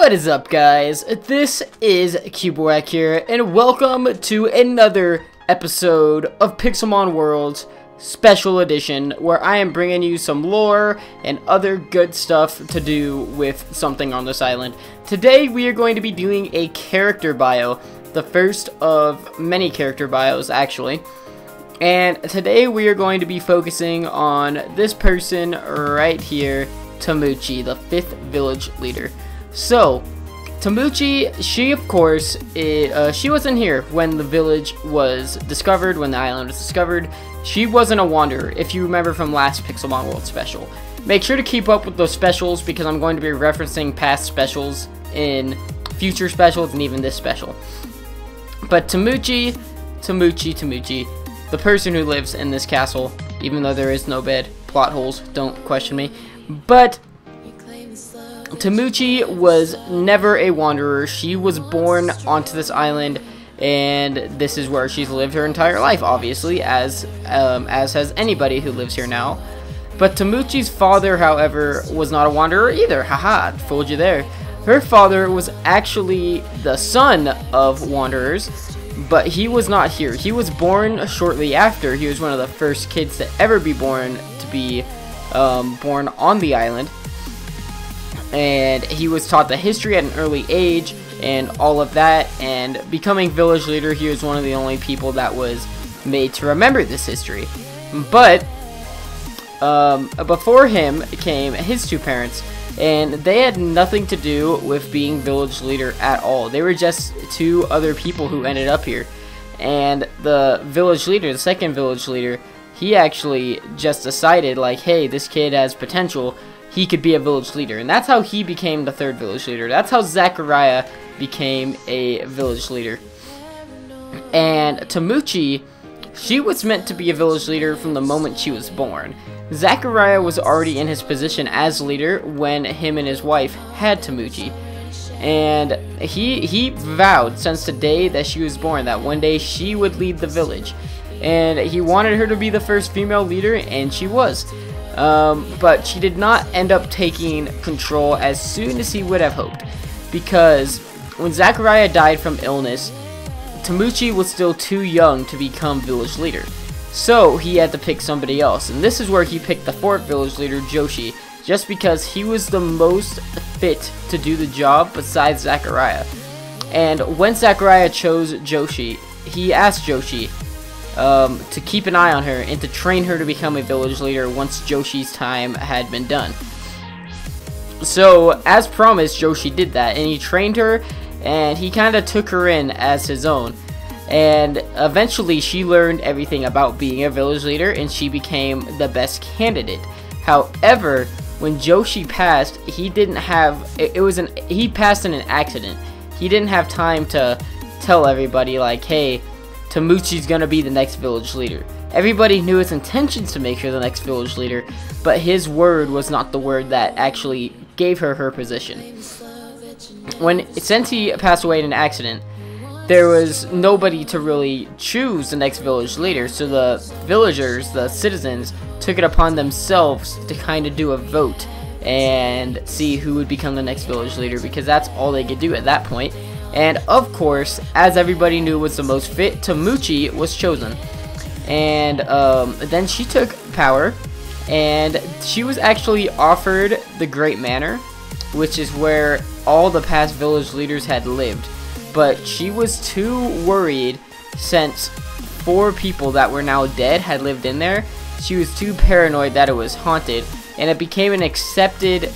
What is up, guys? This is CubowaK here, and welcome to another episode of Pixelmon World's Special Edition, where I am bringing you some lore and other good stuff to do with something on this island. Today, we are going to be doing a character bio, the first of many character bios, actually. And today, we are going to be focusing on this person right here, Tamuchi, the 5th village leader. So, Tamuchi, she of course, she wasn't here when the village was discovered, when the island was discovered. She wasn't a wanderer, if you remember from last Pixelmon World Special. Make sure to keep up with those specials, because I'm going to be referencing past specials in future specials and even this special. But Tamuchi, the person who lives in this castle, even though there is no bed, plot holes, don't question me. But Tamuchi was never a wanderer. She was born onto this island, and this is where she's lived her entire life, obviously, as has anybody who lives here now. But Tamuchi's father, however, was not a wanderer either. Haha, fooled you there. Her father was actually the son of wanderers, but he was not here. He was born shortly after. He was one of the first kids to ever be born born on the island. And he was taught the history at an early age and all of that, and becoming village leader, he was one of the only people that was made to remember this history. But before him came his two parents, and they had nothing to do with being village leader at all. They were just two other people who ended up here. And the village leader, the second village leader, he actually just decided, like, hey, this kid has potential. He could be a village leader, and that's how he became the third village leader. That's how Zachariah became a village leader. And Tamuchi, she was meant to be a village leader from the moment she was born. Zachariah was already in his position as leader when him and his wife had Tamuchi. And he vowed since the day that she was born that one day she would lead the village. And he wanted her to be the first female leader, and she was. But she did not end up taking control as soon as he would have hoped, because when Zachariah died from illness, Tamuchi was still too young to become village leader. So he had to pick somebody else, and this is where he picked the fourth village leader, Joshi, just because he was the most fit to do the job besides Zachariah. And when Zachariah chose Joshi, he asked Joshi to keep an eye on her and to train her to become a village leader once Joshi's time had been done. So, as promised, Joshi did that, and he trained her, and he kind of took her in as his own. And eventually, she learned everything about being a village leader, and she became the best candidate. However, when Joshi passed, he didn't have, he passed in an accident. He didn't have time to tell everybody, like, hey, Tamuchi's gonna be the next village leader. Everybody knew his intentions to make her the next village leader, but his word was not the word that actually gave her her position. Since he passed away in an accident, there was nobody to really choose the next village leader, so the villagers, the citizens, took it upon themselves to kind of do a vote and see who would become the next village leader, because that's all they could do at that point. And of course, as everybody knew was the most fit, Tamuchi was chosen. And then she took power, and she was actually offered the Great Manor, which is where all the past village leaders had lived. But she was too worried, since 4 people that were now dead had lived in there. She was too paranoid that it was haunted, and it became an accepted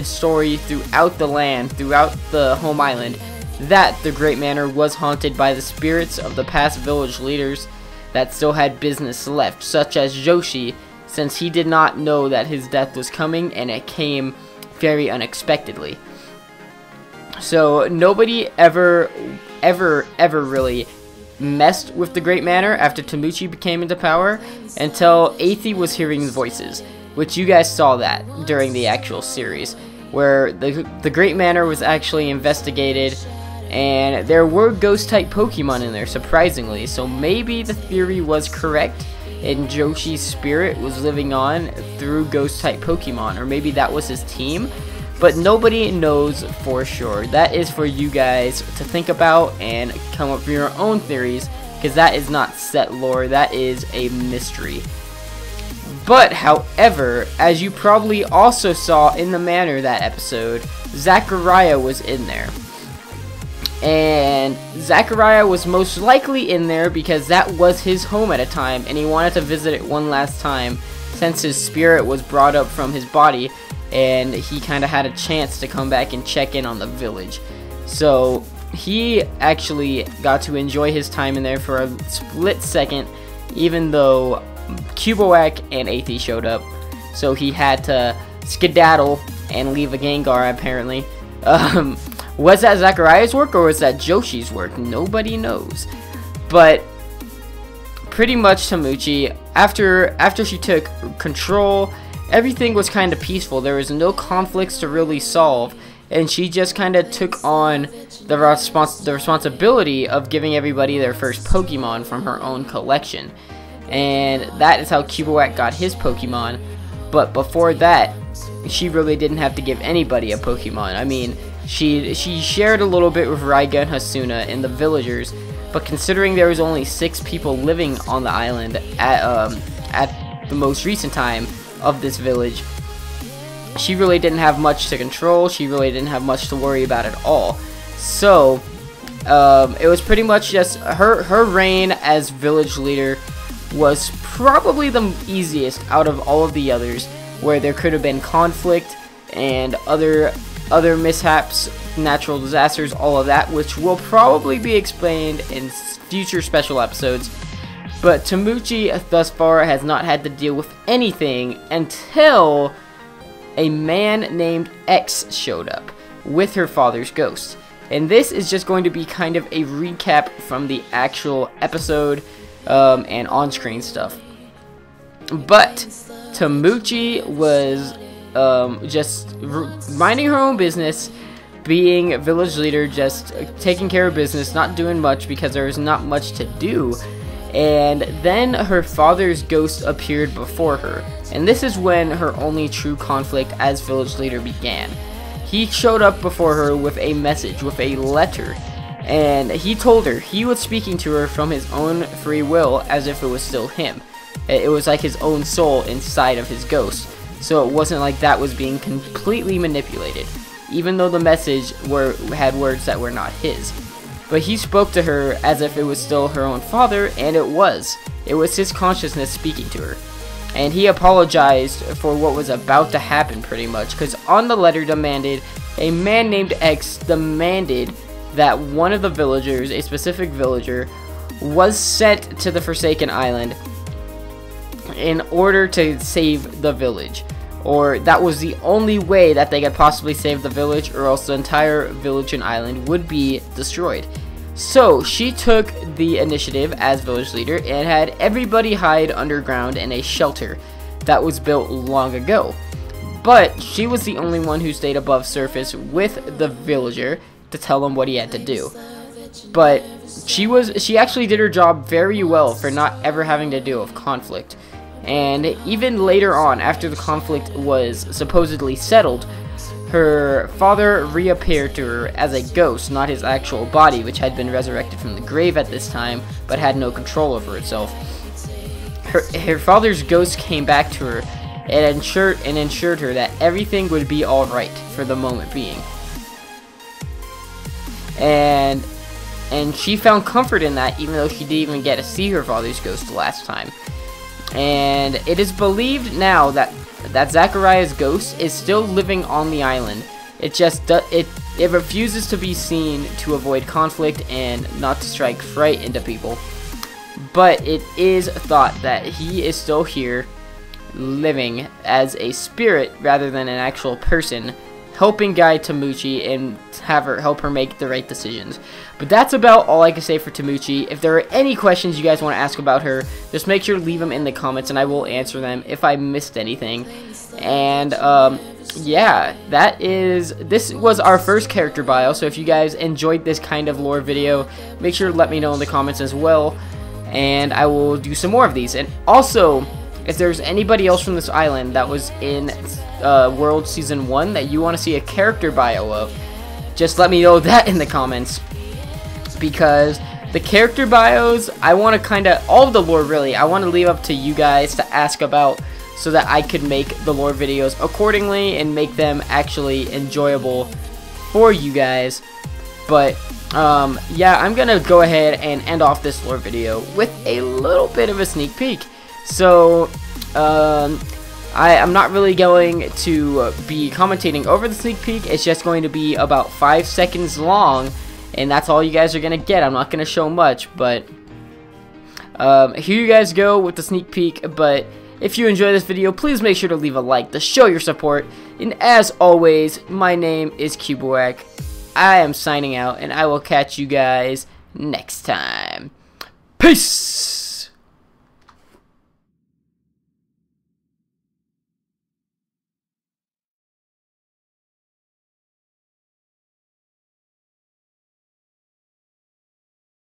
story throughout the land, throughout the home island, that the Great Manor was haunted by the spirits of the past village leaders that still had business left, such as Joshi, since he did not know that his death was coming, and it came very unexpectedly. So nobody ever really messed with the Great Manor after Tamuchi became into power until Aethie was hearing voices, which you guys saw that during the actual series, where the Great Manor was actually investigated. And there were ghost-type Pokemon in there, surprisingly, so maybe the theory was correct, and Joshi's spirit was living on through ghost-type Pokemon, or maybe that was his team. but nobody knows for sure. That is for you guys to think about and come up with your own theories, because that is not set lore, that is a mystery. But however, as you probably also saw in the Manor that episode, Zachariah was in there. And Zachariah was most likely in there because that was his home at a time, and he wanted to visit it one last time since his spirit was brought up from his body, and he kind of had a chance to come back and check in on the village. So he actually got to enjoy his time in there for a split second, even though CubowaK and Athie showed up. So he had to skedaddle and leave a Gengar, apparently. Was that Zachariah's work or was that Joshi's work? Nobody knows. But pretty much Tamuchi, after she took control, everything was kind of peaceful. There was no conflicts to really solve, and she just kind of took on the responsibility of giving everybody their first Pokemon from her own collection. And that is how CubowaK got his Pokemon. But before that, she really didn't have to give anybody a Pokemon. I mean, she shared a little bit with Raiga and Hasuna and the villagers, but considering there was only 6 people living on the island at the most recent time of this village, she really didn't have much to control. She really didn't have much to worry about at all. So it was pretty much just her reign as village leader was probably the easiest out of all of the others, where there could have been conflict and other mishaps, natural disasters, all of that, which will probably be explained in future special episodes. But Tamuchi thus far has not had to deal with anything until a man named X showed up with her father's ghost. And this is just going to be kind of a recap from the actual episode and on-screen stuff. But Tamuchi was just minding her own business, being a village leader, just taking care of business, not doing much because there was not much to do. And then her father's ghost appeared before her, and this is when her only true conflict as village leader began. He showed up before her with a message, with a letter, and he told her he was speaking to her from his own free will, as if it was still him. It was like his own soul inside of his ghost, so it wasn't like that was being completely manipulated, even though the message had words that were not his. But he spoke to her as if it was still her own father, and it was. It was his consciousness speaking to her. And he apologized for what was about to happen, pretty much, because on the letter demanded, a man named X demanded that one of the villagers, a specific villager, was sent to the Forsaken Island in order to save the village. Or that was the only way that they could possibly save the village, or else the entire village and island would be destroyed. So she took the initiative as village leader and had everybody hide underground in a shelter that was built long ago. But she was the only one who stayed above surface with the villager to tell him what he had to do. But she actually did her job very well for not ever having to deal with conflict. And even later on, after the conflict was supposedly settled, her father reappeared to her as a ghost, not his actual body, which had been resurrected from the grave at this time, but had no control over itself. Her father's ghost came back to her and ensured her that everything would be alright for the moment being. And she found comfort in that, even though she didn't even get to see her father's ghost the last time. And it is believed now that Zachariah's ghost is still living on the island. It refuses to be seen to avoid conflict and not to strike fright into people. But it is thought that he is still here, living as a spirit rather than an actual person, helping guide Tamuchi and help her make the right decisions. But that's about all I can say for Tamuchi. If there are any questions you guys want to ask about her, just make sure to leave them in the comments and I will answer them if I missed anything. And yeah, this was our first character bio, so if you guys enjoyed this kind of lore video, make sure to let me know in the comments as well, and I will do some more of these. And also, if there's anybody else from this island that was in World Season 1 that you want to see a character bio of, just let me know that in the comments, because the character bios, I want to kind of, all of the lore really, I want to leave up to you guys to ask about, so that I could make the lore videos accordingly and make them actually enjoyable for you guys. But yeah, I'm gonna go ahead and end off this lore video with a little bit of a sneak peek. So I'm not really going to be commentating over the sneak peek. It's just going to be about 5 seconds long, and that's all you guys are gonna get. I'm not gonna show much, but here you guys go with the sneak peek. But if you enjoy this video, please make sure to leave a like to show your support. And as always, my name is CubowaK. I am signing out, and I will catch you guys next time. Peace!